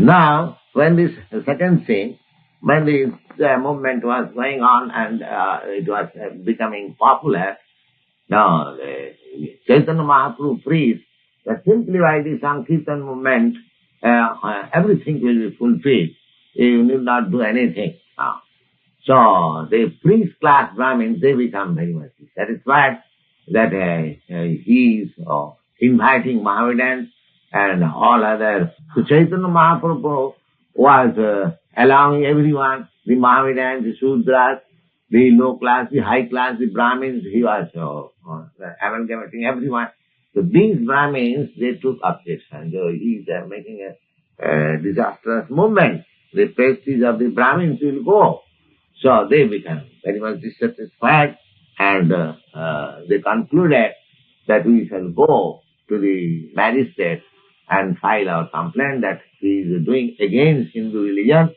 Now, when this second scene, when this movement was going on and it was becoming popular, now Chaitanya Mahaprabhu preached that simply by the Sankirtan movement, everything will be fulfilled. You need not do anything. So the priest class Brahmins, they become very much satisfied that he is inviting Mohammedans and all others. So Chaitanya Mahaprabhu was allowing everyone, the Mohammedans, the Sudras, the low class, the high class, the Brahmins, he was amalgamating everyone. So these Brahmins, they took objection. So he is making a disastrous movement. The prestige of the Brahmins will go. So they become very much dissatisfied and they concluded that we shall go to the magistrate and file our complaint that he is doing against Hindu religion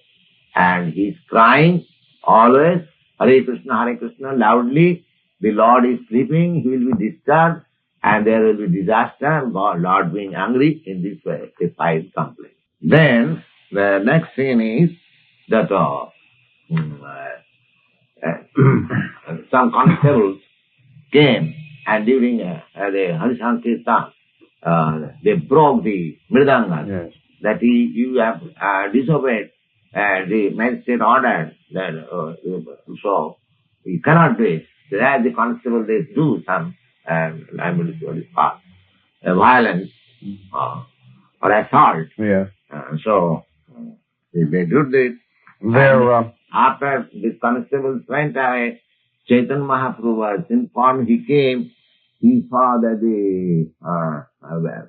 and he is crying always, Hare Krishna, loudly. The Lord is sleeping, he will be disturbed and there will be disaster, Lord being angry. In this way, they filed complaint. Then the next scene is that some constables came and during the Harisankirtan, they broke the mridanga. Yes. That you have disobeyed the magistrate order. So you cannot do it. So as the constable, they do some, I'm going to show this part, violence or assault. Yeah. So they did it. After the constables went away, Chaitanya Mahaprabhu was informed. He came, he saw that the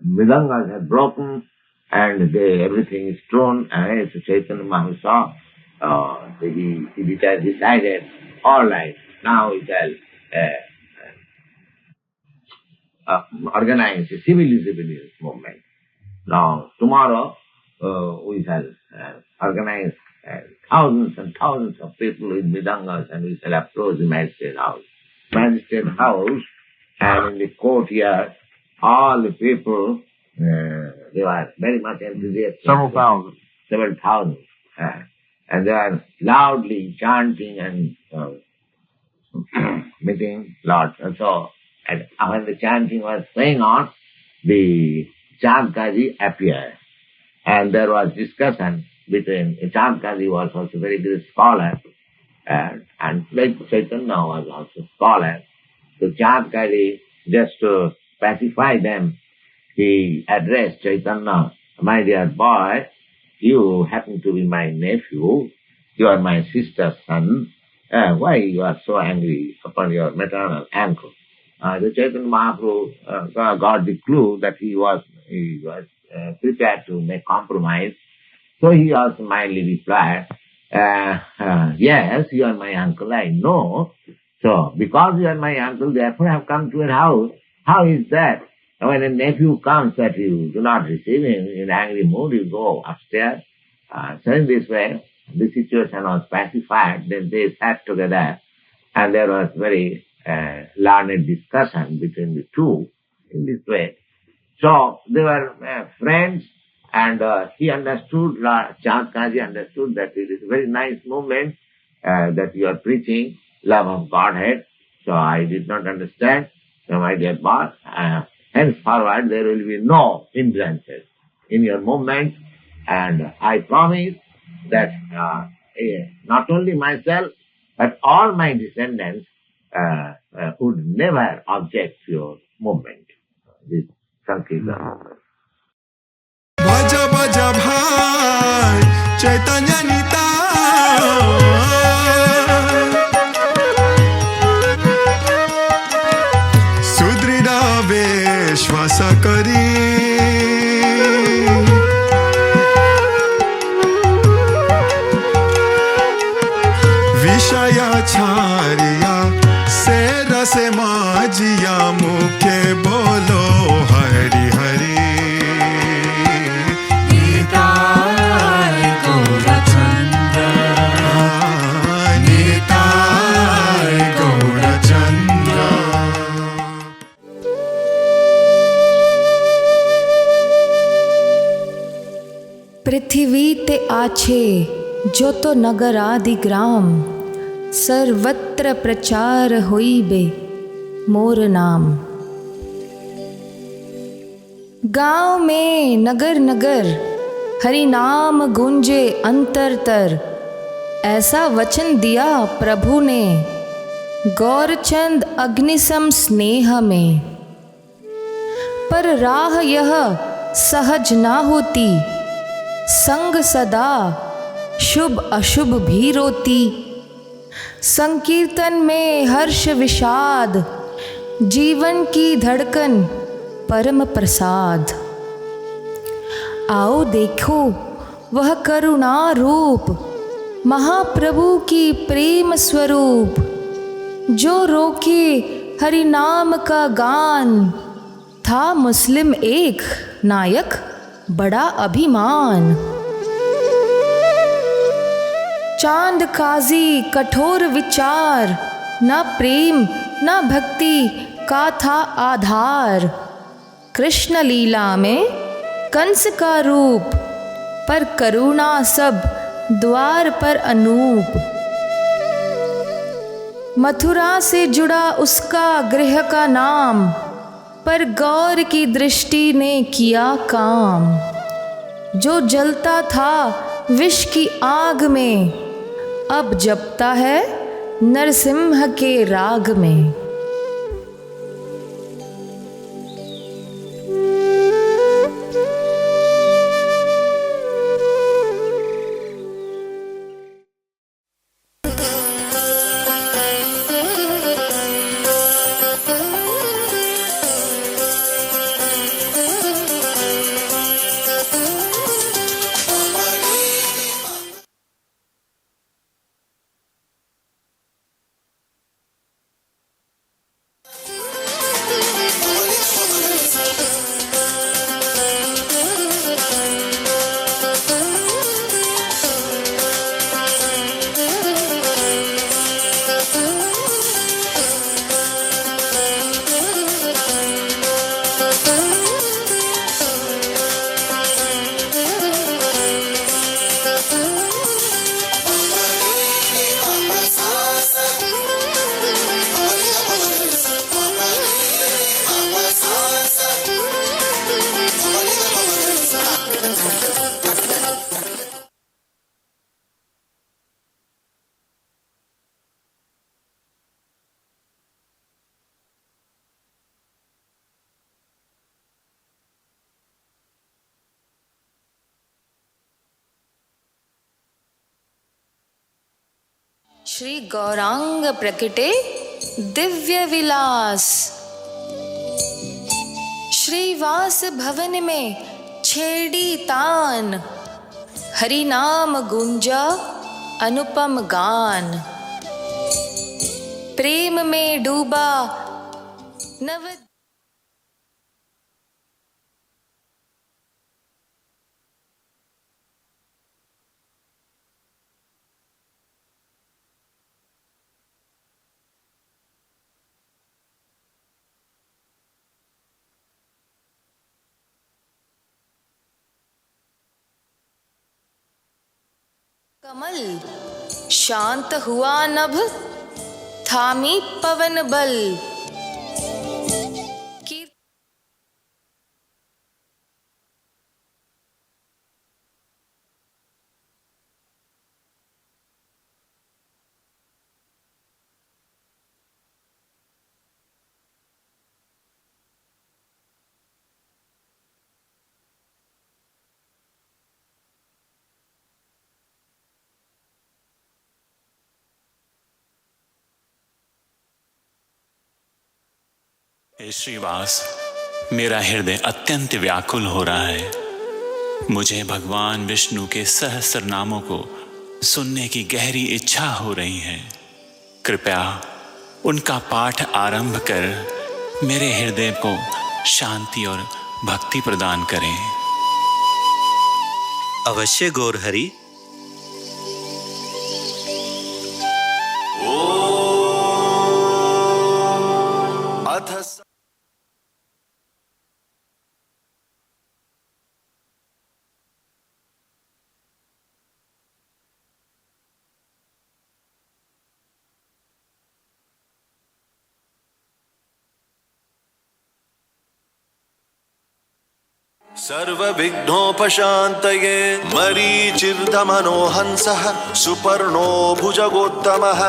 mridangas had broken and everything is thrown. And so Chaitanya Mahaprabhu saw, he decided, all right, now we shall organize a civil disobedience movement. Now, tomorrow, we shall organize thousands and thousands of people with mridangas and we shall approach the magistrate house. Magistrate house and in the courtyard, all the people, they were very much enthusiastic. Several thousand. And they are loudly chanting and meeting lots. And so, when the chanting was going on, the Chandkaji appeared. And there was discussion between, Chandkaji was also a very great scholar, and like Chaitanya was also a scholar. So Chandkaji, just to pacify them, he addressed Chaitanya, my dear boy, you happen to be my nephew, you are my sister's son, why you are so angry upon your maternal uncle? The Chaitanya Mahaprabhu got the clue that he was prepared to make compromise. So he also mildly replied, yes, you are my uncle, I know. So, because you are my uncle, therefore I have come to your house. How is that? When a nephew comes that you do not receive him in angry mood, you go upstairs. So in this way, the situation was pacified. Then they sat together and there was very learned discussion between the two in this way. So they were friends and he understood, Chandkaji understood that it is a very nice movement that you are preaching, love of Godhead. So I did not understand. So my dear boss, henceforward there will be no hindrances in your movement and I promise that not only myself but all my descendants would never object to your movement, this Sankirtan movement. Bhaja bhaja bhai Chaitanya Nita Sudrida Veshwasa Kari Vishaya Chariya Se rase majiya mukhe bolo Hari Hari पृथ्वी ते आछे जो तो नगर आदि ग्राम, सर्वत्र प्रचार होइबे मोर नाम। गांव में नगर नगर हरि नाम गूंजे अंतरतर, ऐसा वचन दिया प्रभु ने गौरचंद अग्निसम स्नेह में। पर राह यह सहज ना होती, संग सदा शुभ अशुभ भी रोती। संकीर्तन में हर्ष विषाद, जीवन की धड़कन परम प्रसाद। आओ देखो वह करुणा रूप, महाप्रभु की प्रेम स्वरूप। जो रोके हरि नाम का गान, था मुस्लिम एक नायक बड़ा अभिमान। चांद काजी कठोर विचार, न प्रेम न भक्ति का था आधार। कृष्ण लीला में कंस का रूप, पर करुणा सब द्वार पर अनूप। मथुरा से जुड़ा उसका गृह का नाम, पर गौर की दृष्टि ने किया काम। जो जलता था विष की आग में, अब जपता है नरसिम्हा के राग में। श्री गौरांग प्रकटे दिव्य विलास। श्रीवास भवन में छेड़ी तान, हरि नाम गूंजा अनुपम गान। प्रेम में डूबा नव कमल। शांत हुआ नभ, थामी पवन बल। हे श्रीवास, मेरा हृदय अत्यंत व्याकुल हो रहा है। मुझे भगवान विष्णु के सहस्र नामों को सुनने की गहरी इच्छा हो रही है। कृपया उनका पाठ आरंभ कर मेरे हृदय को शांति और भक्ति प्रदान करें। अवश्य गौरहरि। सर्वविघ्नोपशान्तये मरीचिर्दमनो हंसः सुपर्णो भुजगोत्तमः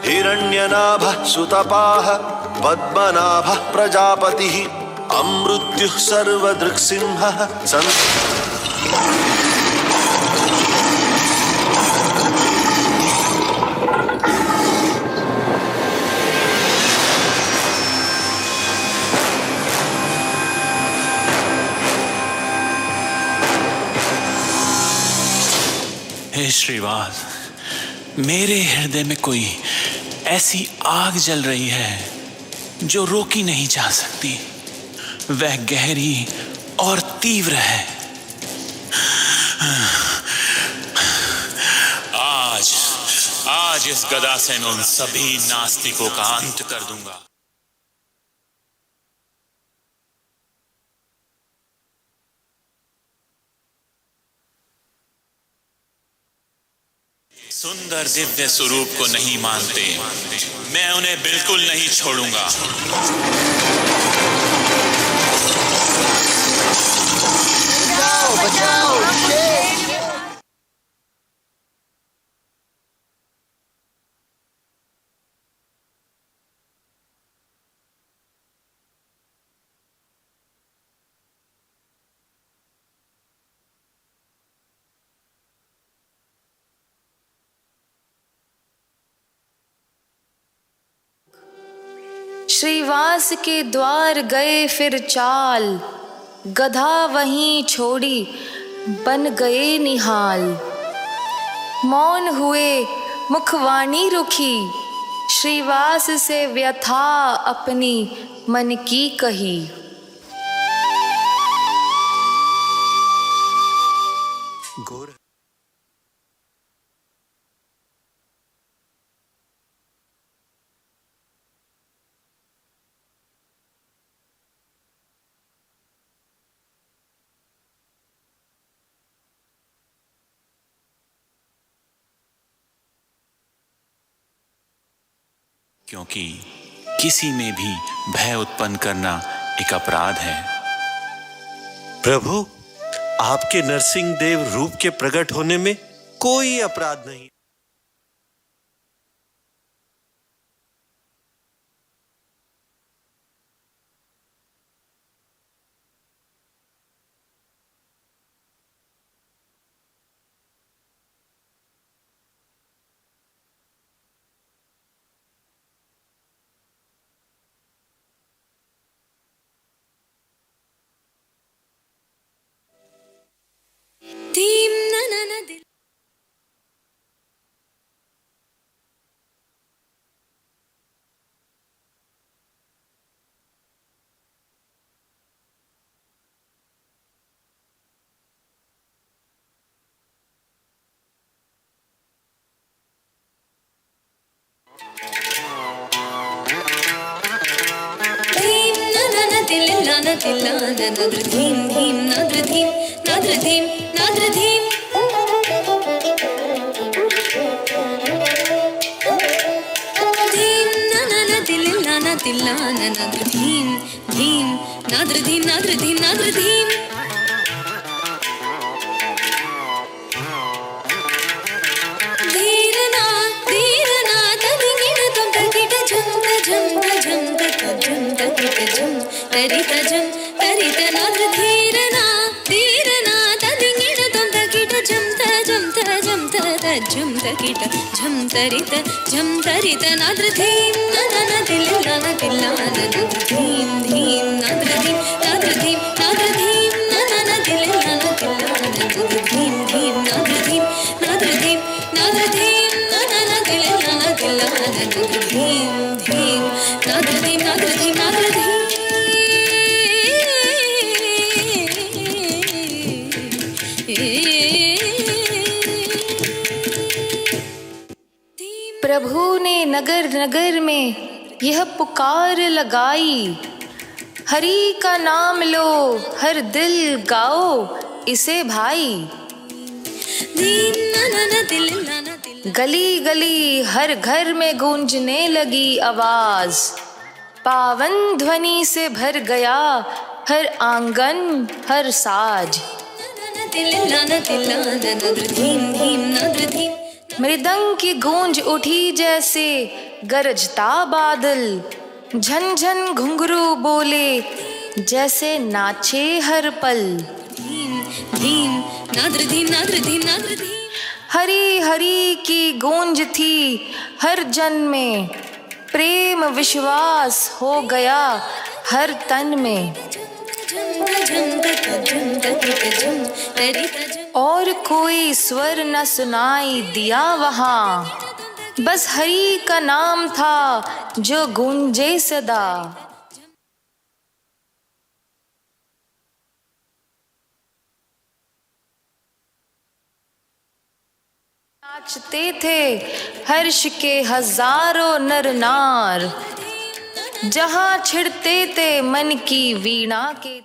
हिरण्यनाभः सुतपाः पद्मनाभः प्रजापतिः अमृत्युः सर्वदृक्सिंहः हे श्रीवास, मेरे हृदय में कोई ऐसी आग जल रही है जो रोकी नहीं जा सकती। वह गहरी और तीव्र है। आज इस गदा से मैं उन सभी नास्तिकों का अंत कर दूंगा। सुंदर दिव्य स्वरूप को नहीं मानते, मैं उन्हें बिल्कुल नहीं छोड़ूंगा। बचाओ, श्रीवास के द्वार गए फिर चाल, गधा वहीं छोड़ी बन गए निहाल। मौन हुए मुखवाणी रुखी, श्रीवास से व्यथा अपनी मन की कही। क्योंकि किसी में भी भय उत्पन्न करना एक अपराध है। प्रभु, आपके नरसिंह देव रूप के प्रकट होने में कोई अपराध नहीं। धीम धीम नाद्र धीम नाद्र धीम नाद्र धीम धीम नाना दिल नाना तिल्लाना नाद्र धीम धीम नाद्र धीम नाद्र धीम नाद्र धीम धीरना धीरना तदिंगिण तुम तकिट झम झम झम झम झम तरित झम तरित नाद्र धीरना धीरना तदिंगिण तुम तकिट झम झम झम तकिट झम तरित नाद्र धीम नाना दिल नाना तिल्लाना नाद्र धीम धीम नाद्र धीम नाद्र धीम नाद्र धीम नाना दिल नाना तिल्लाना नाद्र धीम धीम नाद्र धीम नाद्र धीम नाद्र धीम नाना दिल नाना तिल्लाना नाद्र धीम धीम नाद्र धीम नाद्र धीम नाद्र धीम प्रभु ने नगर नगर में यह पुकार लगाई, हरि का नाम लो हर दिल गाओ इसे भाई। गली गली हर घर में गूंजने लगी आवाज, पावन ध्वनि से भर गया हर आंगन हर साज। मृदंग की गूंज उठी जैसे गरजता बादल, झनझन घुंघरू बोले जैसे नाचे हर पल। हरी हरी की गूंज थी हर जन में, प्रेम विश्वास हो गया हर तन में। और कोई स्वर न सुनाई दिया वहाँ, बस हरि का नाम था जो गूंजे सदा। नाचते थे हर्ष के हजारों नर नार, जहां छिड़ते थे मन की वीणा के।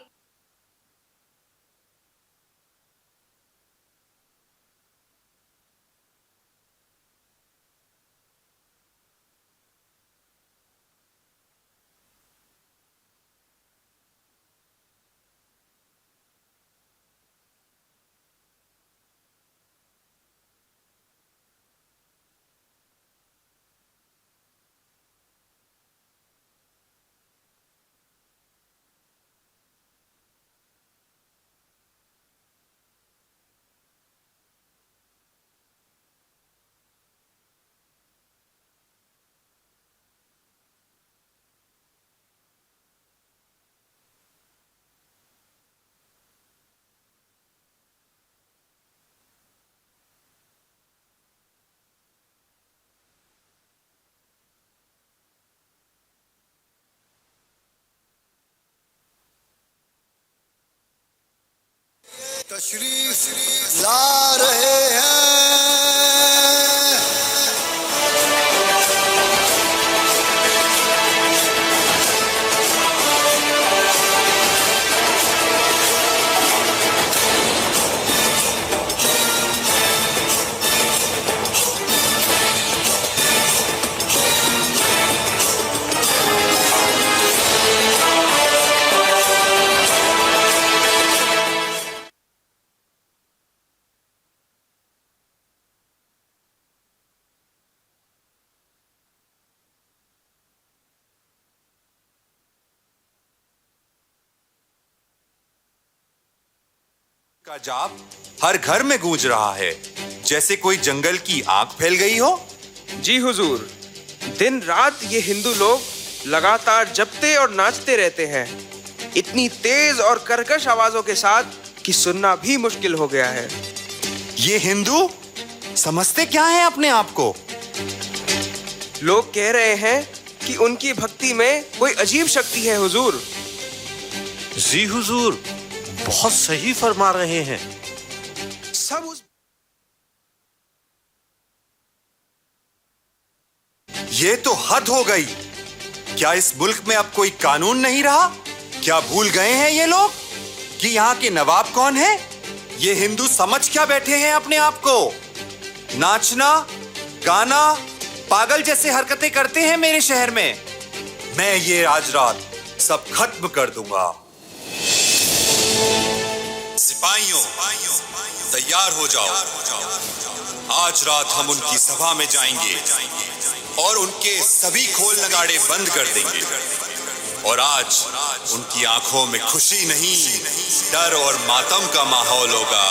तशरीफ ला रहे हैं। का जाप हर घर में गूंज रहा है, जैसे कोई जंगल की आग फैल गई हो। जी हुजूर, दिन रात ये हिंदू लोग लगातार जपते और नाचते रहते हैं, इतनी तेज और कर्कश आवाजों के साथ कि सुनना भी मुश्किल हो गया है। ये हिंदू समझते क्या है अपने आप को? लोग कह रहे हैं कि उनकी भक्ति में कोई अजीब शक्ति है हुजूर। जी हुजूर, बहुत सही फरमा रहे हैं। सब उस ये तो हद हो गई। क्या इस मुल्क में अब कोई कानून नहीं रहा? क्या भूल गए हैं ये लोग कि यहाँ के नवाब कौन है? ये हिंदू समझ क्या बैठे हैं अपने आप को? नाचना, गाना, पागल जैसे हरकतें करते हैं मेरे शहर में। मैं ये आज रात सब खत्म कर दूंगा। सिपाहियों, तैयार हो जाओ। आज रात हम उनकी सभा में जाएंगे और उनके सभी खोल नगाड़े बंद कर देंगे। और आज उनकी आंखों में खुशी नहीं, डर और मातम का माहौल होगा।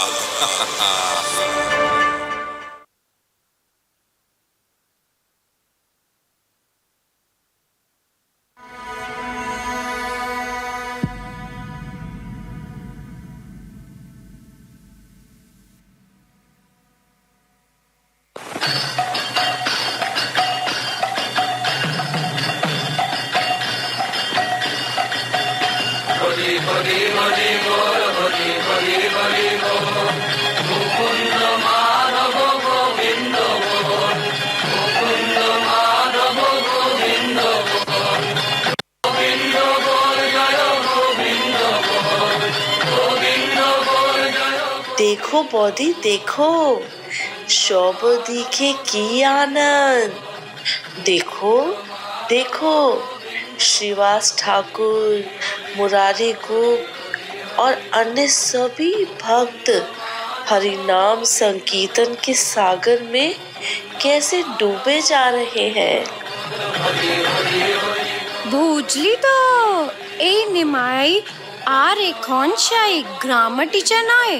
देखो बौदी देखो, सब दिखे की आनंद। देखो देखो, श्रीवास ठाकुर मुरारी गुप्त और अन्य सभी भक्त हरि नाम संकीर्तन के सागर में कैसे डूबे जा रहे हैं। বুঝলি তো, এই নিমাই আর এখন সেই গ্রামার টিচার নয়,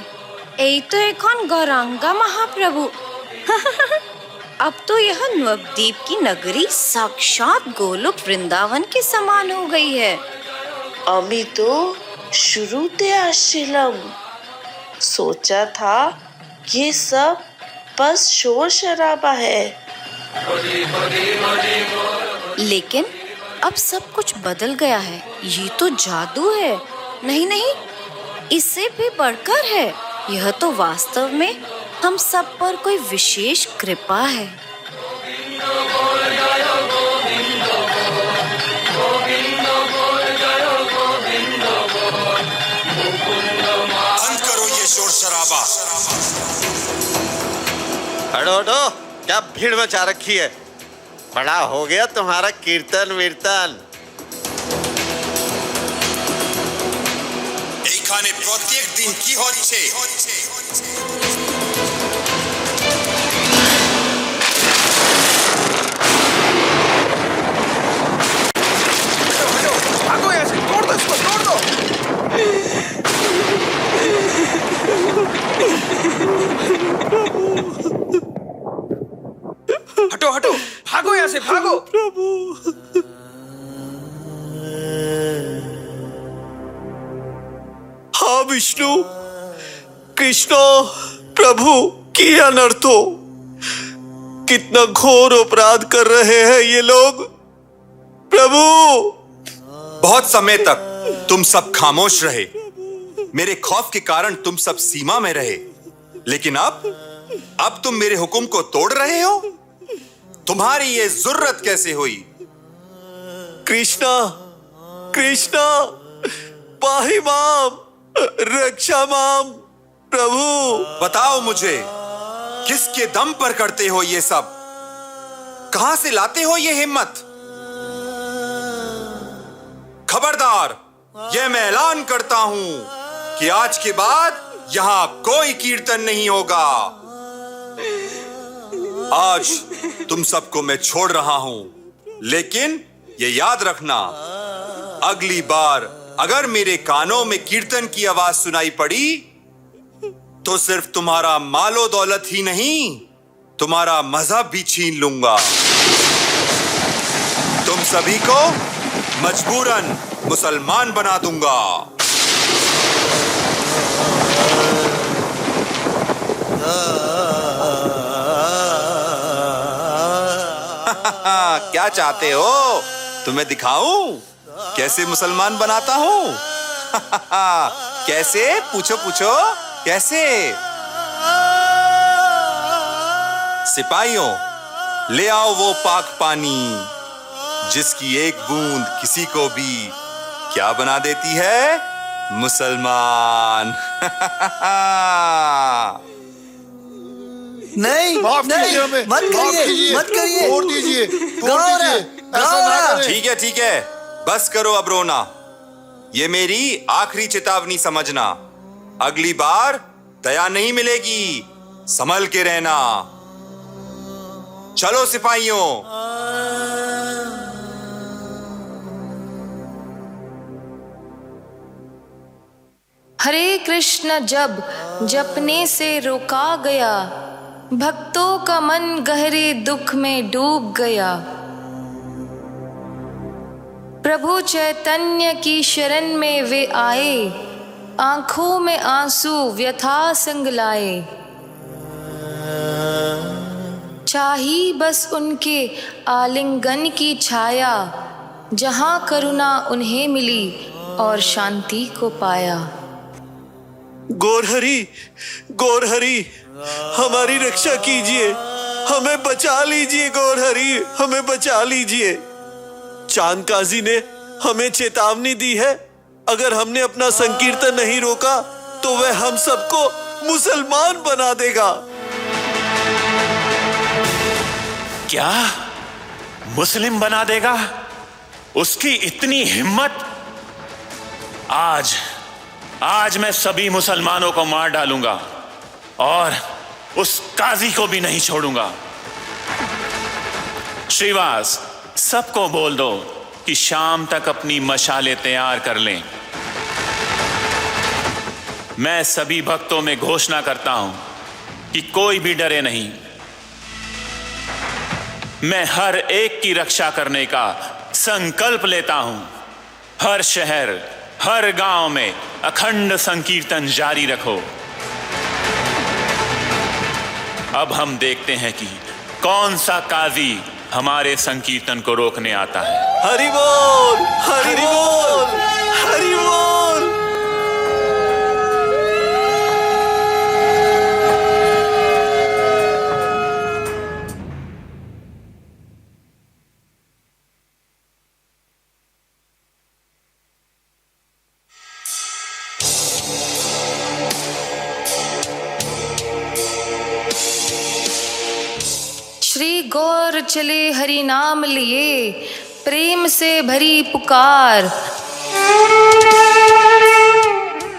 এই তো এখন गौरांगा महाप्रभु। अब तो यह नवद्वीप की नगरी साक्षात गोलोक वृंदावन के समान हो गई है। अमी तो शुरूते आश्रम सोचा था ये सब बस शोर शराबा है, लेकिन अब सब कुछ बदल गया है। ये तो जादू है, नहीं नहीं, इससे भी बढ़कर है। यह तो वास्तव में हम सब पर कोई विशेष कृपा है। बंद करो ये शोर शराबा। हटो हटो, क्या भीड़ मचा रखी है। बड़ा हो गया तुम्हारा कीर्तन वीर्तन। এইখানে প্রত্যেক দিন কি হচ্ছে? भागो यहाँ से, तोड़ दो इसको, तोड़ दो। हटो हटो, भागो यहाँ से, भागो। हाँ विष्णु, कृष्ण प्रभु की अनर्थो, कितना घोर अपराध कर रहे हैं ये लोग। प्रभु, बहुत समय तक तुम सब खामोश रहे, मेरे खौफ के कारण तुम सब सीमा में रहे, लेकिन अब तुम मेरे हुक्म को तोड़ रहे हो। तुम्हारी ये जुर्रत कैसे हुई? कृष्णा कृष्णा, पाहि माम, रक्षा माम। प्रभु बताओ मुझे, किसके दम पर करते हो ये सब? कहां से लाते हो ये हिम्मत? खबरदार, यह मैं ऐलान करता हूं कि आज के बाद यहां कोई कीर्तन नहीं होगा। आज तुम सबको मैं छोड़ रहा हूं, लेकिन ये याद रखना, अगली बार अगर मेरे कानों में कीर्तन की आवाज सुनाई पड़ी तो सिर्फ तुम्हारा मालो दौलत ही नहीं, तुम्हारा मजहब भी छीन लूंगा। तुम सभी को मजबूरन मुसलमान बना दूंगा। क्या चाहते हो? तुम्हें दिखाऊं कैसे मुसलमान बनाता हूं? कैसे? पूछो पूछो, कैसे? सिपाहियों, ले आओ वो पाक पानी जिसकी एक बूंद किसी को भी क्या बना देती है? मुसलमान। नहीं, माफ कीजिए हमें, मत करिए, मत करिए, छोड़ दीजिए, ऐसा ना करें। ठीक है, बस करो अब रोना। ये मेरी आखिरी चेतावनी समझना, अगली बार दया नहीं मिलेगी, संभल के रहना। चलो सिपाहियों। हरे कृष्ण जब जपने से रोका गया, भक्तों का मन गहरे दुख में डूब गया। प्रभु चैतन्य की शरण में वे आए, आंखों में आंसू व्यथा संग लाए। चाही बस उनके आलिंगन की छाया, जहां करुणा उन्हें मिली और शांति को पाया। गौरहरि, गौरहरि, हमारी रक्षा कीजिए, हमें बचा लीजिए। गौरहरि, हमें बचा लीजिए। चांद काजी ने हमें चेतावनी दी है, अगर हमने अपना संकीर्तन नहीं रोका तो वह हम सबको मुसलमान बना देगा। क्या मुस्लिम बना देगा? उसकी इतनी हिम्मत? आज मैं सभी मुसलमानों को मार डालूंगा और उस काजी को भी नहीं छोड़ूंगा। श्रीवास, सबको बोल दो कि शाम तक अपनी मशालें तैयार कर लें। मैं सभी भक्तों में घोषणा करता हूं कि कोई भी डरे नहीं। मैं हर एक की रक्षा करने का संकल्प लेता हूं। हर शहर, हर गांव में अखंड संकीर्तन जारी रखो। अब हम देखते हैं कि कौन सा काजी हमारे संकीर्तन को रोकने आता है। हरि बोल, हरि बोल, हरि बोल। श्री गौर चले हरि नाम लिए, प्रेम से भरी पुकार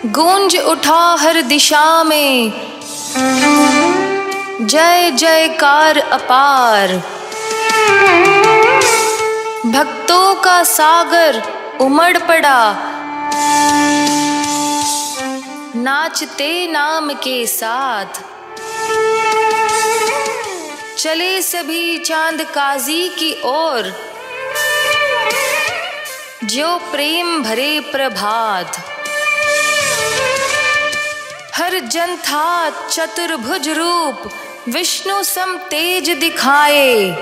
गूंज उठा हर दिशा में, जय जयकार अपार। भक्तों का सागर उमड़ पड़ा, नाचते नाम के साथ। चले सभी चांद काजी की ओर, जो प्रेम भरे प्रभात। हर जन था चतुर्भुज रूप, विष्णु सम तेज दिखाए।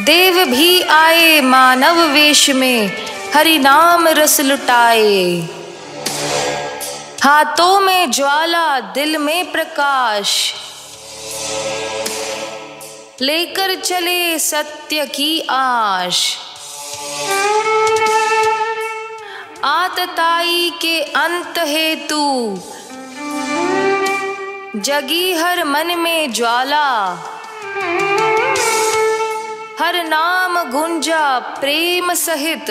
देव भी आए मानव वेश में, हरि नाम रस लुटाए। हाथों में ज्वाला, दिल में प्रकाश, लेकर चले सत्य की आश। आतताई के अंत हेतु, जगी हर मन में ज्वाला। हर नाम गुंजा प्रेम सहित,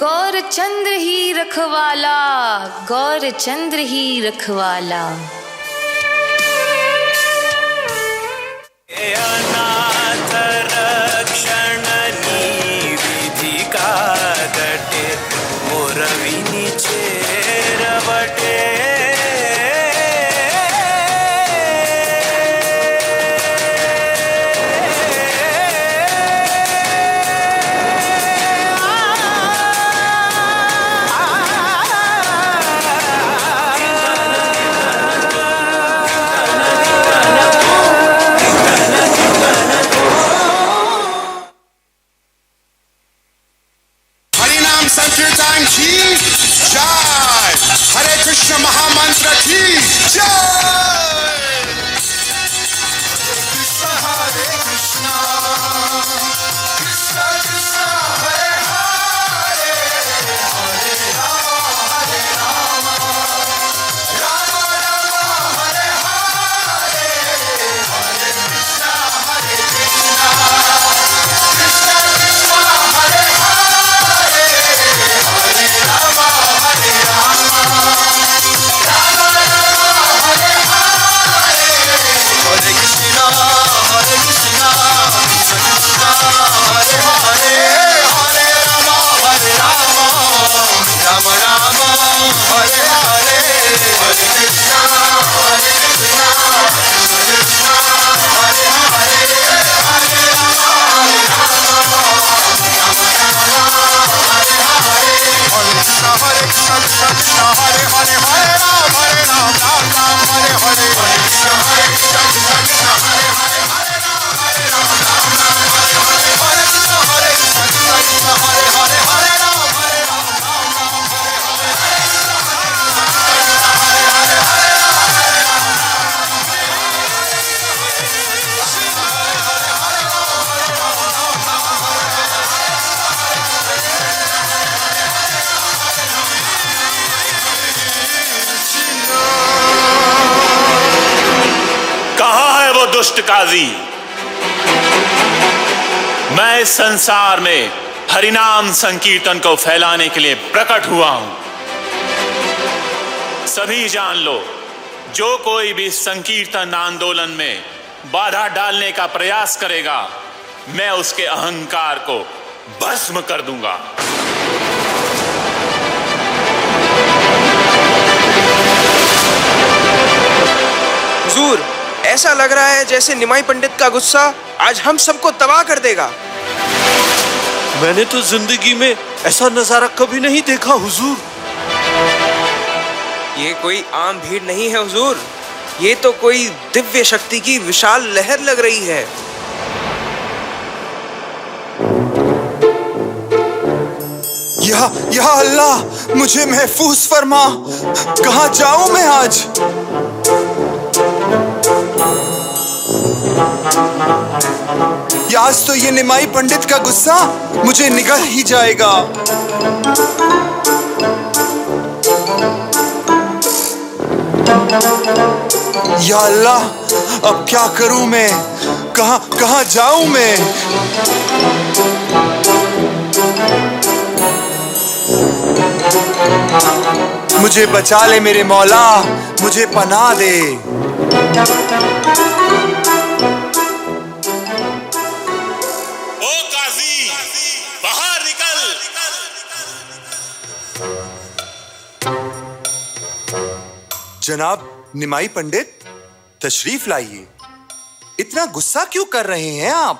गौर चंद्र ही रखवाला, गौर चंद्र ही रखवाला। अनाथ रक्षण विधि का दटे, मोरविनी चेर बटे। संकीर्तन की जय, हरे कृष्ण महामंत्र की जय। हरे कृष्ण, कृष्ण कृष्ण हरे हरे, हरे राम, राम राम हरे हरे, हरे कृष्ण कृष्ण कृष्ण हरे हरे, हरे राम हरे राम, राम राम हरे हरे, हरे कृष्ण कृष्ण कृष्ण हरे हरे, हरे राम राम राम हरे हरे, हरे कृष्ण कृष्ण कृष्ण हरे हरे, हरे राम हरे कृष्ण कृष्ण हरे हरे, हरे राम राम राम हरे हरे, हरे कृष्ण कृष्ण कृष्ण हरे हरे, हरे राम राम राम हरे हरे, हरे कृष्ण कृष्ण हरे हरे, हरे राम राम हरे हरे, हरे कहाँ है वो दुष्ट काजी? मैं इस संसार में हरिनाम संकीर्तन को फैलाने के लिए प्रकट हुआ हूं। सभी जान लो, जो कोई भी संकीर्तन आंदोलन में बाधा डालने का प्रयास करेगा, मैं उसके अहंकार को भस्म कर दूंगा। हुजूर, ऐसा लग रहा है जैसे निमाई पंडित का गुस्सा आज हम सबको तबाह कर देगा। मैंने तो जिंदगी में ऐसा नजारा कभी नहीं देखा हुजूर। ये कोई आम भीड़ नहीं है हुजूर, ये तो कोई दिव्य शक्ति की विशाल लहर लग रही है। या अल्लाह, मुझे महफूज फरमा। कहाँ जाऊं मैं आज? आज तो ये निमाई पंडित का गुस्सा मुझे निगल ही जाएगा। या अल्लाह, अब क्या करूं मैं? कहाँ जाऊं मैं? मुझे बचा ले मेरे मौला, मुझे पनाह दे। ओ काजी, बाहर निकल। जनाब निमाई पंडित, तशरीफ लाइए। इतना गुस्सा क्यों कर रहे हैं आप?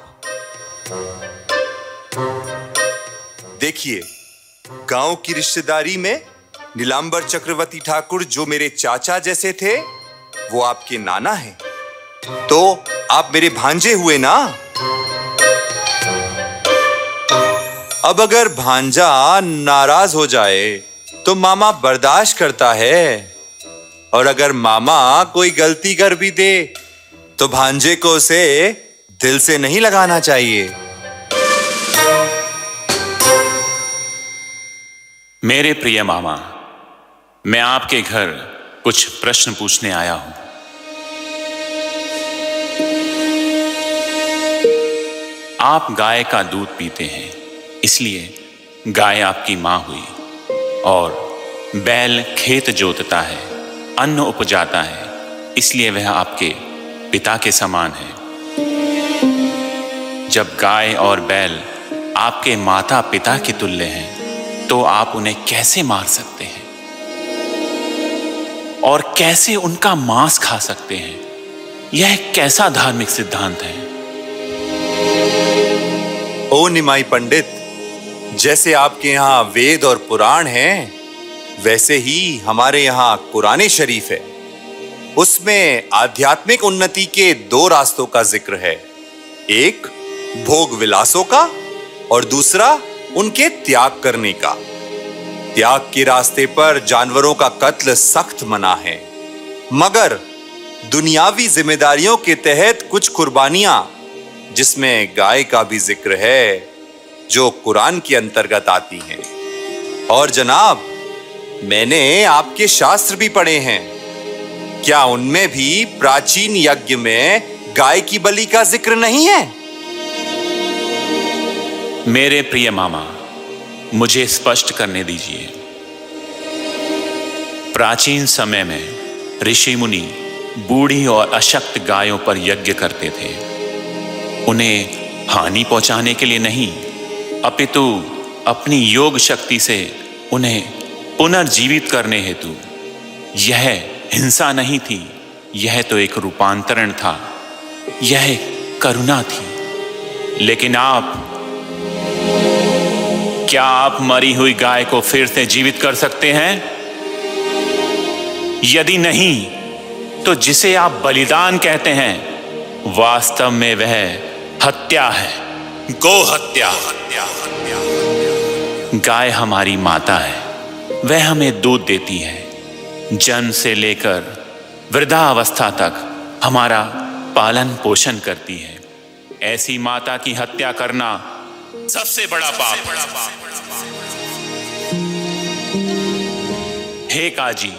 देखिए, गांव की रिश्तेदारी में नीलांबर चक्रवर्ती ठाकुर जो मेरे चाचा जैसे थे, वो आपके नाना हैं। तो आप मेरे भांजे हुए ना। अब अगर भांजा नाराज हो जाए तो मामा बर्दाश्त करता है, और अगर मामा कोई गलती कर भी दे तो भांजे को उसे दिल से नहीं लगाना चाहिए। मेरे प्रिय मामा, मैं आपके घर कुछ प्रश्न पूछने आया हूं। आप गाय का दूध पीते हैं, इसलिए गाय आपकी मां हुई, और बैल खेत जोतता है, अन्न उपजाता है, इसलिए वह आपके पिता के समान है। जब गाय और बैल आपके माता पिता के तुल्य हैं, तो आप उन्हें कैसे मार सकते हैं और कैसे उनका मांस खा सकते हैं? यह कैसा धार्मिक सिद्धांत है? ओ निमाई पंडित, जैसे आपके यहाँ वेद और पुराण हैं, वैसे ही हमारे यहाँ कुरान शरीफ है। उसमें आध्यात्मिक उन्नति के दो रास्तों का जिक्र है, एक भोग विलासों का और दूसरा उनके त्याग करने का। त्याग के रास्ते पर जानवरों का कत्ल सख्त मना है, मगर दुनियावी जिम्मेदारियों के तहत कुछ कुर्बानियां, जिसमें गाय का भी जिक्र है, जो कुरान के अंतर्गत आती हैं। और जनाब, मैंने आपके शास्त्र भी पढ़े हैं, क्या उनमें भी प्राचीन यज्ञ में गाय की बलि का जिक्र नहीं है? मेरे प्रिय मामा, मुझे स्पष्ट करने दीजिए। प्राचीन समय में ऋषि मुनि बूढ़ी और अशक्त गायों पर यज्ञ करते थे, उन्हें हानि पहुंचाने के लिए नहीं, अपितु अपनी योग शक्ति से उन्हें पुनर्जीवित करने हेतु। यह हिंसा नहीं थी, यह तो एक रूपांतरण था, यह करुणा थी। लेकिन क्या आप मरी हुई गाय को फिर से जीवित कर सकते हैं? यदि नहीं, तो जिसे आप बलिदान कहते हैं, वास्तव में वह हत्या है, गो हत्या। गाय हमारी माता है, वह हमें दूध देती है, जन्म से लेकर वृद्धावस्था तक हमारा पालन पोषण करती है। ऐसी माता की हत्या करना सबसे बड़ा पाप। हे काजी,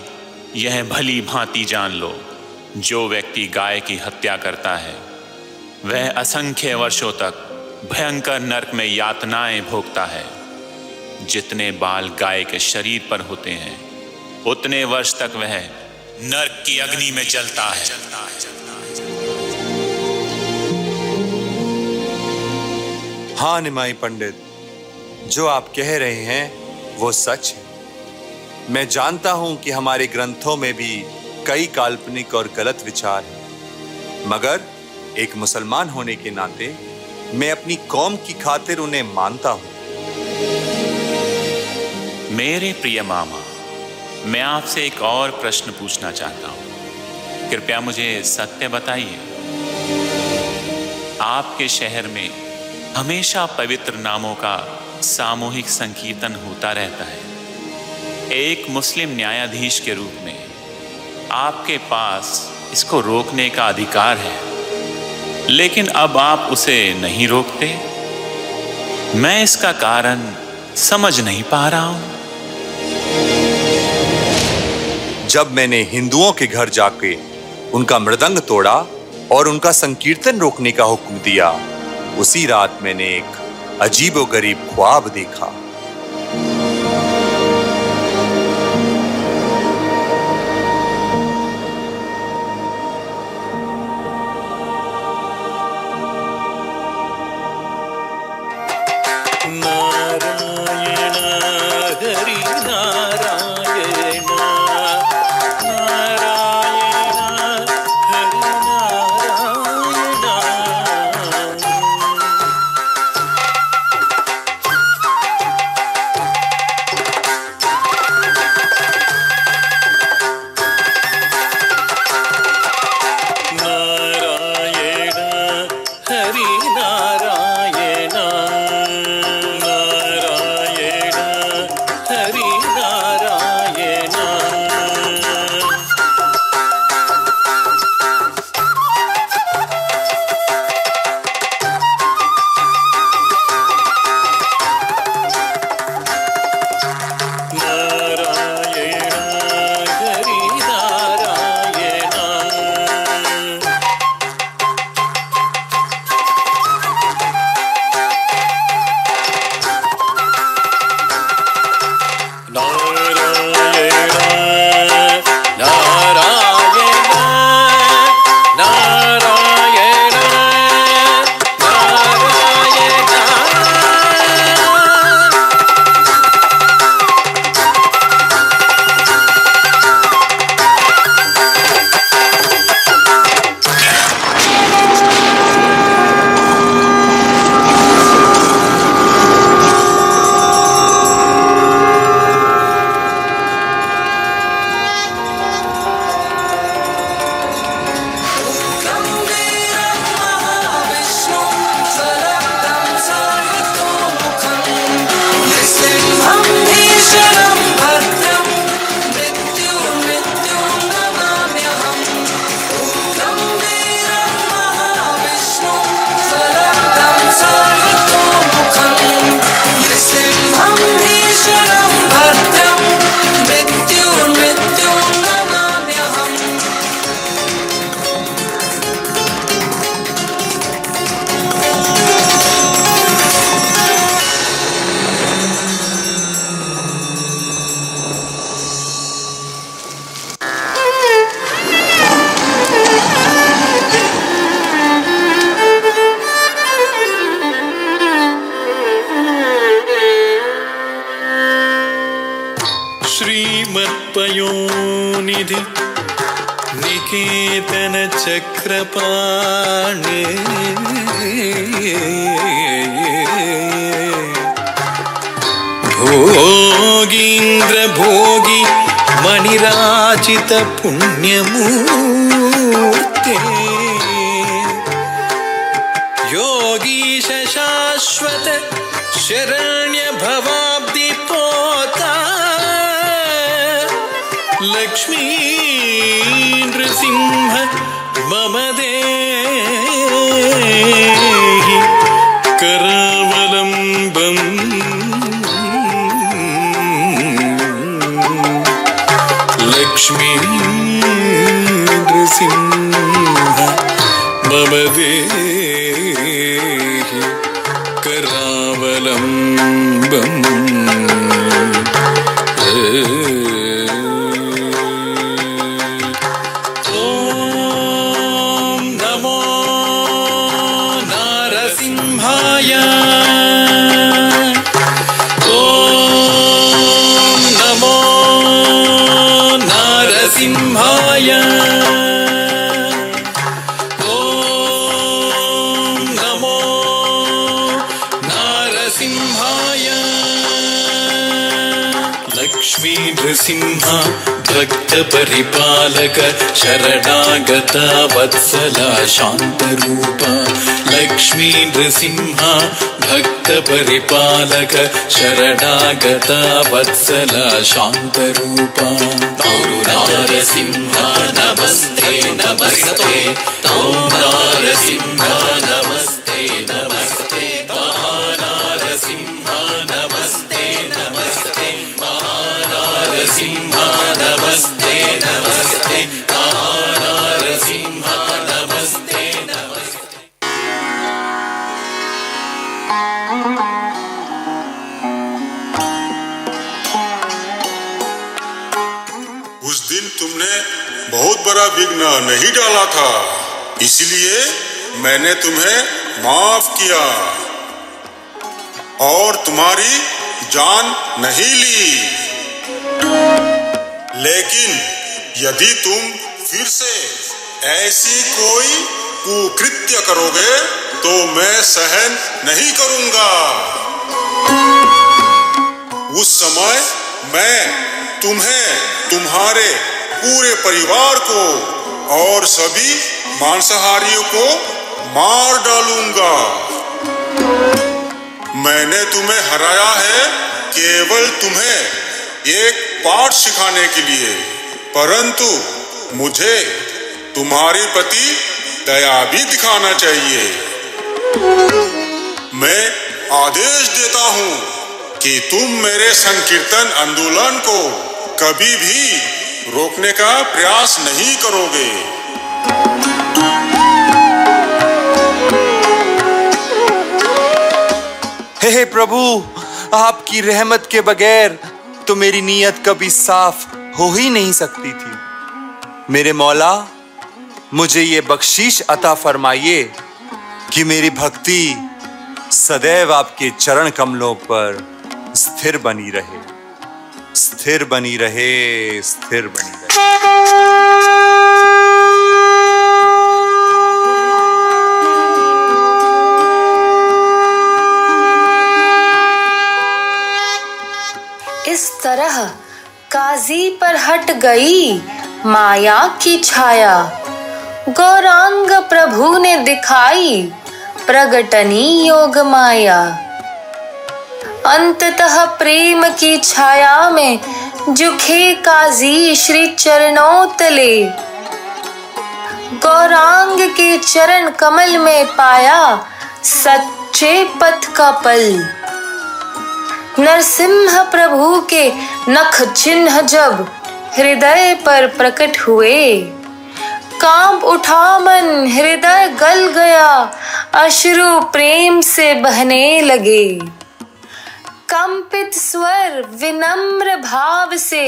यह भली भांति जान लो, जो व्यक्ति गाय की हत्या करता है, वह असंख्य वर्षों तक भयंकर नरक में यातनाएं भोगता है। जितने बाल गाय के शरीर पर होते हैं उतने वर्ष तक वह नरक की अग्नि में जलता है। हाँ निमाई पंडित, जो आप कह रहे हैं वो सच है। मैं जानता हूं कि हमारे ग्रंथों में भी कई काल्पनिक और गलत विचार हैं, मगर एक मुसलमान होने के नाते मैं अपनी कौम की खातिर उन्हें मानता हूं। मेरे प्रिय मामा, मैं आपसे एक और प्रश्न पूछना चाहता हूं। कृपया मुझे सत्य बताइए। आपके शहर में हमेशा पवित्र नामों का सामूहिक संकीर्तन होता रहता है। एक मुस्लिम न्यायाधीश के रूप में आपके पास इसको रोकने का अधिकार है, लेकिन अब आप उसे नहीं रोकते। मैं इसका कारण समझ नहीं पा रहा हूं। जब मैंने हिंदुओं के घर जाके उनका मृदंग तोड़ा और उनका संकीर्तन रोकने का हुक्म दिया, उसी रात मैंने एक अजीबोगरीब ख्वाब देखा। श्रीमत्पयोनिधि निकेतन चक्रपाणे भोगीन्द्र भोगी मणिराजित पुण्यमूर्ते योगीश शाश्वत शरण्य भवाब्दि पोता लक्ष्मी नृसिंह मम देहि करावलम्बम् लक्ष्मी नृसिंह मम देहि अवलम्बम् ॐ नमो नारसिंहाय ॐ नमो नारसिंहाय लक्ष्मी नृसिंह भक्त परिपालक शरणागता वत्सला शांतरूप लक्ष्मी नृसिंह भक्त परिपालक शरणागता वत्सला शांतरूप नारसिंह नमस्ते नमस्ते नारसिंह नमस्ते नमस्ते नारसिंह नमस्ते नमस्ते नारसिंह नमस्ते नमस्ते नारसिंह नमस्ते नमस्ते। उस दिन तुमने बहुत बड़ा विघ्न नहीं डाला था, इसलिए मैंने तुम्हें माफ किया और तुम्हारी जान नहीं ली। लेकिन यदि तुम फिर से ऐसी कोई कुकृत्य करोगे तो मैं सहन नहीं करूंगा। उस समय मैं तुम्हें, तुम्हारे पूरे परिवार को और सभी मांसाहारियों को मार डालूंगा। मैंने तुम्हें हराया है केवल तुम्हें एक पाठ सिखाने के लिए, परंतु मुझे तुम्हारे प्रति दया भी दिखाना चाहिए। मैं आदेश देता हूं कि तुम मेरे संकीर्तन आंदोलन को कभी भी रोकने का प्रयास नहीं करोगे। हे प्रभु, आपकी रहमत के बगैर तो मेरी नीयत कभी साफ हो ही नहीं सकती थी। मेरे मौला, मुझे ये बख्शीश अता फरमाइए कि मेरी भक्ति सदैव आपके चरण कमलों पर स्थिर बनी रहे, स्थिर बनी रहे, स्थिर बनी रहे। इस तरह काजी पर हट गई माया की छाया, गौरांग प्रभु ने दिखाई प्रगटनी योग माया। अंततः प्रेम की छाया में झुके काजी श्री चरणों तले, गौरांग के चरण कमल में पाया सच्चे पथ का पल। नरसिंह प्रभु के नख चिन्ह जब हृदय पर प्रकट हुए, कांप उठा मन, हृदय गल गया, अश्रु प्रेम से बहने लगे। कंपित स्वर विनम्र भाव से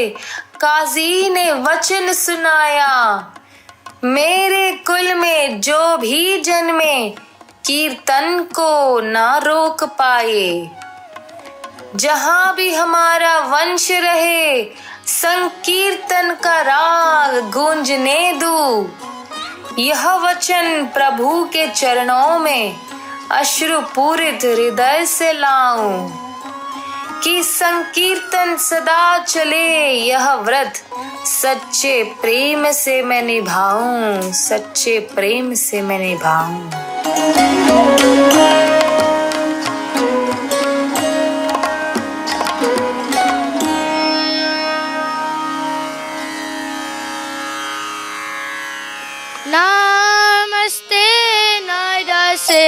काजी ने वचन सुनाया, मेरे कुल में जो भी जन्मे कीर्तन को ना रोक पाए। जहां भी हमारा वंश रहे संकीर्तन का राग गूंजने दूं। यह वचन प्रभु के चरणों में अश्रु पूरित हृदय से लाऊं कि संकीर्तन सदा चले। यह व्रत सच्चे प्रेम से मैं निभाऊं, सच्चे प्रेम से मैं निभाऊं। नमस्ते नरसे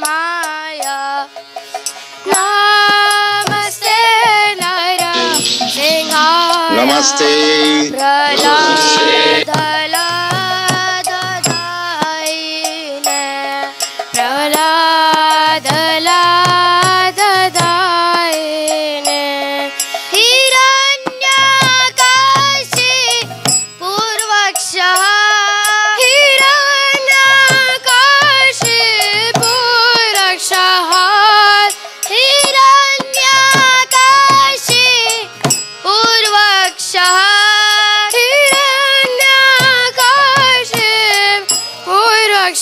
माया, नमस्ते नरसिंहाय, नमस्ते प्रहलाद लादाईने, प्रहलाद लादाईने।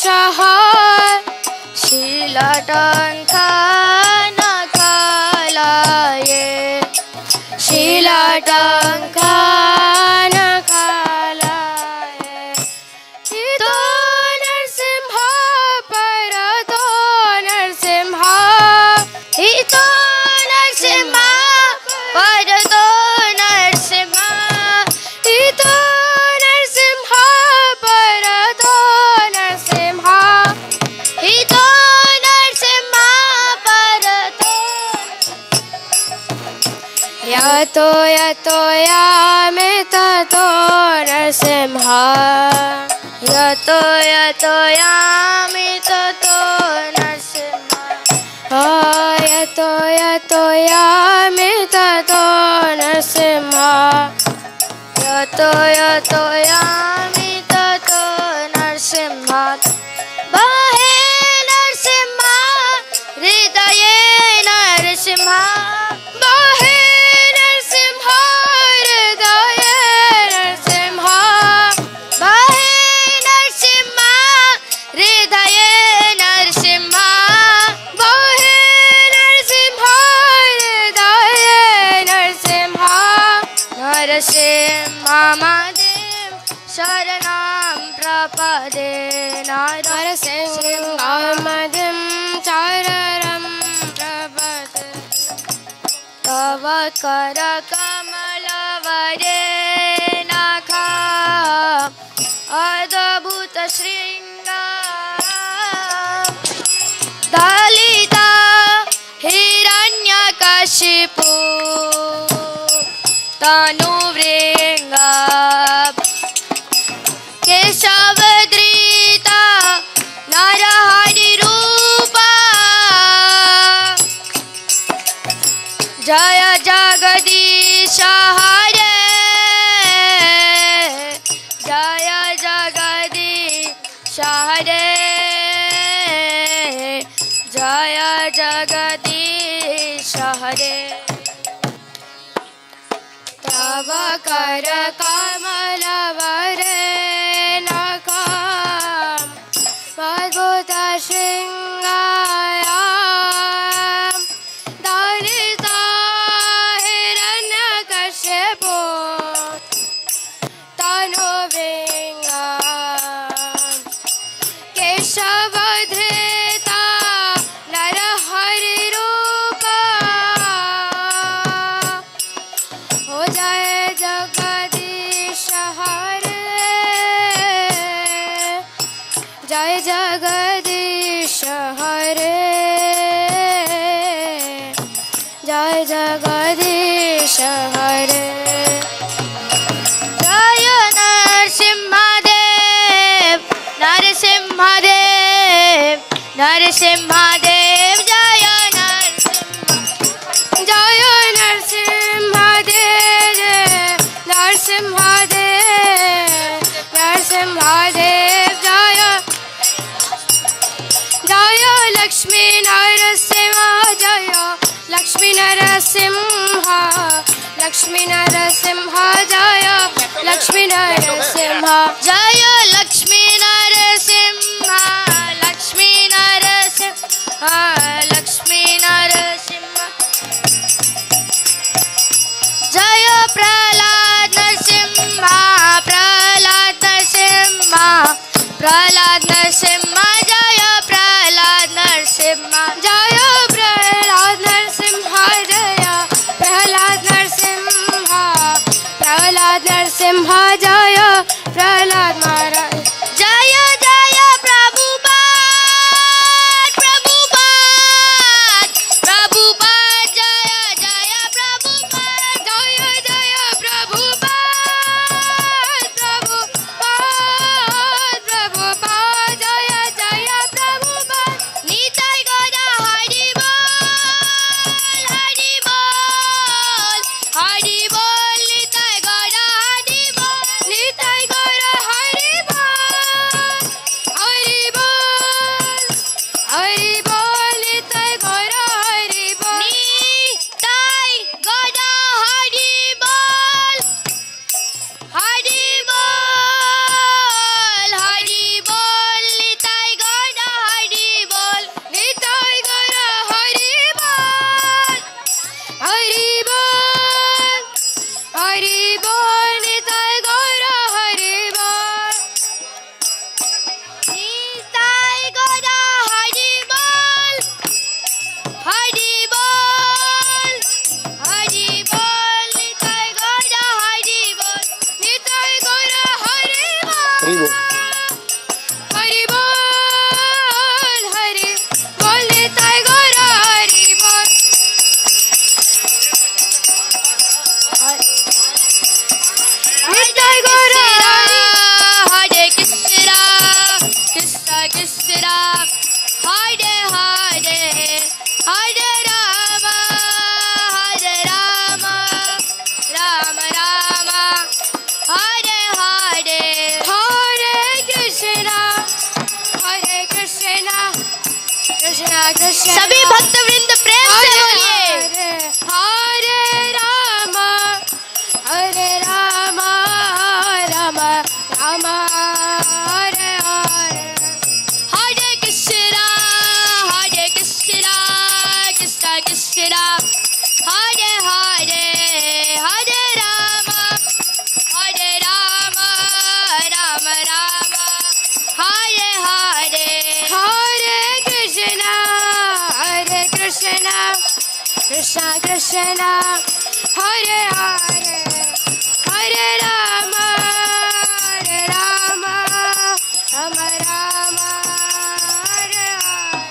शहर शिलाटंका नकालाये शिलाटंका नकालाये इतो नरसिंह परतो नरसिंह इतो नरसिंह परतो नरसिंह इतो नरसिंह परतो नरसिंह इतो नरसिंह परतो यतो यतो यामि ततो नरसिंह यतो यतो यामि ततो नरसिंह यतो यतो यामि ततो नरसिंह यतो यतो यामि ततो नरसिंह बाहे नरसिंह हृदये नरसिंह बाहे नरसिंह हृदये नरसिंह बाहे नरसिंह हृदये नरसिंह बाहे नरसिंह हृदये नरसिंह नरसिंह मदेव शरणं प्रपदे नरसिंह मदेव शरणं प्रपदे तव कर कमलवरे नखा अद्भुत शृंगार दलिता हिरण्यकशिपु तनुवृंगा केशवधृता नरहरि रूपा जय जगदीश हरे जय जगदीश हरे जय जगदीश हरे तव कर कमलवरे नखम् अद्भुत शृंगार दलिता हिरण्यकशिपु तनुवृंगा केशवधृता नरहरि रूपा हो जय जगदीश हरे जय जगदीश हरे जय जगदीश हरे जय नरसिंहदेव नरसिंहदेव नरसिंहदेव जय नरसिंह जय नरसिंहदेव नरसिंहदेव नरसिंहदेव जय जय लक्ष्मी नरसिंह जय लक्ष्मी नरसिंह लक्ष्मी नरसिंह जय लक्ष्मी नरसिंह जय लक्ष्मी नरसिंह लक्ष्मी नरसिंह लक्ष्मी नरसिंह जय प्रहलाद नरसिंह प्रहलाद नरसिंह प्रहलाद नरसिंह जय प्रहलाद नरसिंह जय प्रहलाद नरसिंह जय प्रहलाद नरसिंह प्रहलाद नरसिंह जय प्रहलाद महाराज हरि बोल हरि बोल निताई गौर हरि बोल निताई गौर हरे कृष्णा कृष्णा कृष्णा हरे हरे हरे राम राम राम हरे हरे हरे कृष्णा कृष्णा कृष्णा सभी भक्त वृंद प्रेम से बोलिए हरे राम राम राम हरे हरे हरे कृष्णा कृष्णा कृष्णा हरे हरे हरे राम राम राम हरे हरे हरे कृष्णा कृष्णा कृष्णा हरे हरे हरे राम राम राम हरे हरे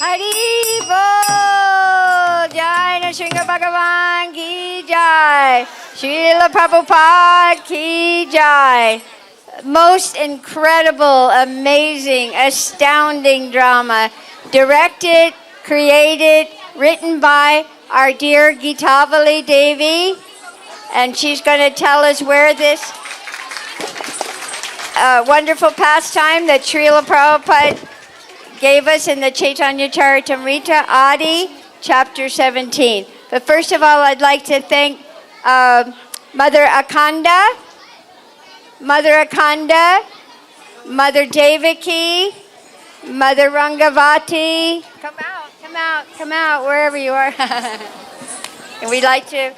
हरि बोल जय नरसिंह भगवान की जय Srila Prabhupada ki jai. Most incredible, amazing, astounding drama. Directed, created, written by our dear Geetavali Devi. And she's going to tell us where this wonderful pastime that Srila Prabhupada gave us in the Chaitanya Charitamrita, Adi, chapter 17. But first of all, I'd like to thank Mother Akanda, Mother Devaki, Mother Rangavati. Come out, wherever you are. And we'd like to,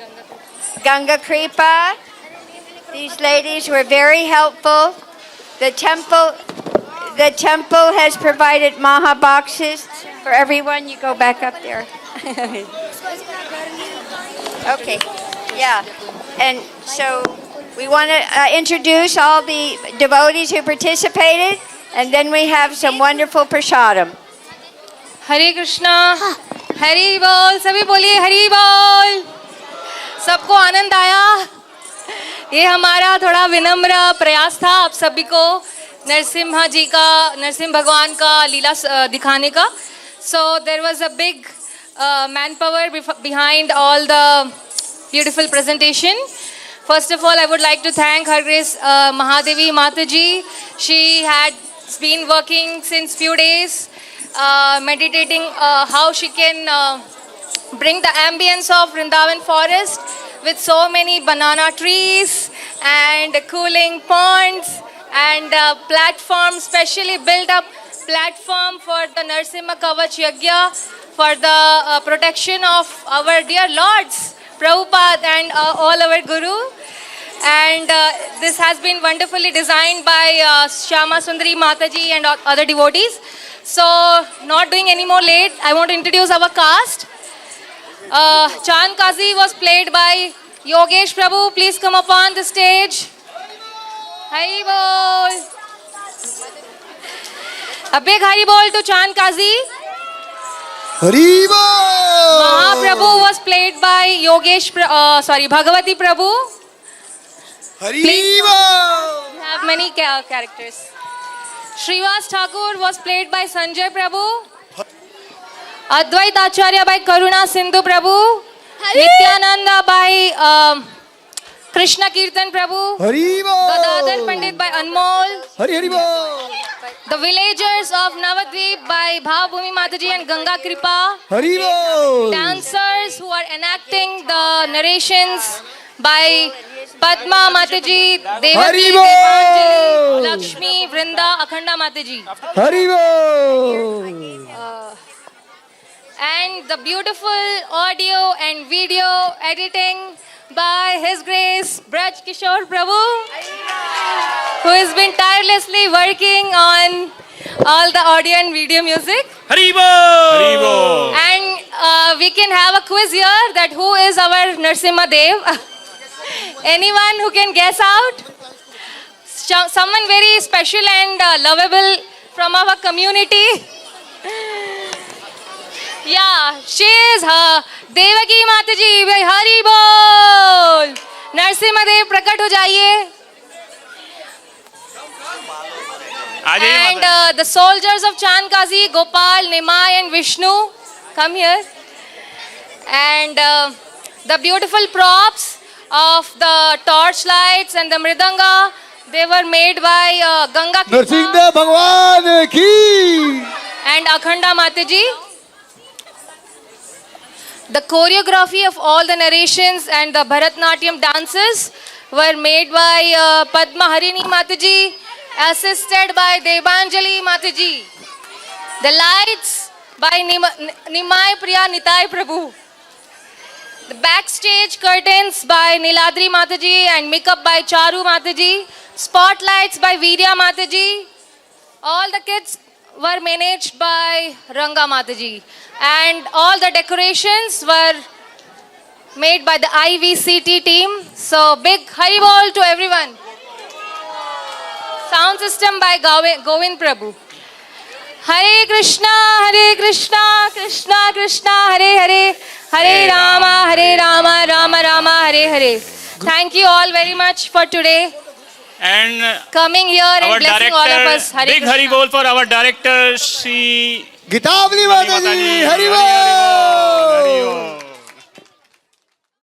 Ganga Kripa. These ladies were very helpful. The temple has provided Maha boxes for everyone. You go back up there. Okay, yeah. And so we want to introduce all the devotees who participated, and then we have some wonderful prasadam. हरे कृष्णा हरि बोल सभी बोलिए हरि बोल सबको आनंद आया ये हमारा थोड़ा विनम्र प्रयास था आप सभी को नरसिम्हा भगवान का लीला दिखाने का so there was a big manpower behind all the beautiful presentation. First of all, I would like to thank Her Grace Mahadevi Mataji. She had been working since few days meditating how she can bring the ambience of Vrindavan forest with so many banana trees and cooling ponds and platform, specially built up platform for the Narasimha Kavach Yagya for the protection of our dear lords, Prabhupada and all our Guru. And this has been wonderfully designed by Shyama Sundari Mataji and other devotees. So, not doing any more late, I want to introduce our cast. Chand Kazi was played by Yogesh Prabhu. Please come up on the stage. Hari Bol. A big Hari Bol to Chand Kazi. Hari Bol. Mahaprabhu was played by Bhagavati Prabhu. Hari Bol. We have many characters. Srivas Thakur was played by Sanjay Prabhu. Advait Acharya by Karuna Sindhu Prabhu. Nityananda by Krishna Kirtan Prabhu. Hari Bol. Gadadhar Pandit by Anmol. Hari Bol. The villagers of Navadvip by Bhavbhumi Mataji and Ganga Kripa. Hari Bol. Dancers who are enacting the narrations by Padma Mataji, Devaki, Devanjali, Lakshmi, Vrinda, Akhanda Mataji. Hari Bol. And the beautiful audio and video editing by His Grace Braj Kishore Prabhu, who has been tirelessly working on all the audio and video music. Hari Bol! Hari Bol! And we can have a quiz here that who is our Narasimha Dev. Anyone who can guess out? someone very special and lovable from our community. Yeah, she is her. Devaki Mataji, Hari Bol. Narsimhadev प्रकट हो जाइए. And the soldiers of Chandkazi, Gopal, Nimai and Vishnu, come here. And the beautiful props of the torchlights and the mridanga, they were made by Ganga Narasimhadeva भगवान की and Akhanda Mataji. The choreography of all the narrations and the Bharatnatyam dances were made by Padma Harini Mataji, assisted by Debanjali Mataji. The lights by Nimai Priya Nitai Prabhu. The backstage curtains by Niladri Mataji and makeup by Charu Mataji. Spotlights by Virya Mataji. All the kids were managed by Ranga Mataji. And all the decorations were made by the IVCT team. So big Haribol to everyone. Sound system by Govind Prabhu. Hare Krishna, Krishna Krishna, Hare Hare, Hare Rama, Rama Rama, Hare Hare. Thank you all very much for today. And Coming here and blessing all of us. Hare big Krishna. Hari Bol for our director, Shri Gitavali माता जी हरि बोल.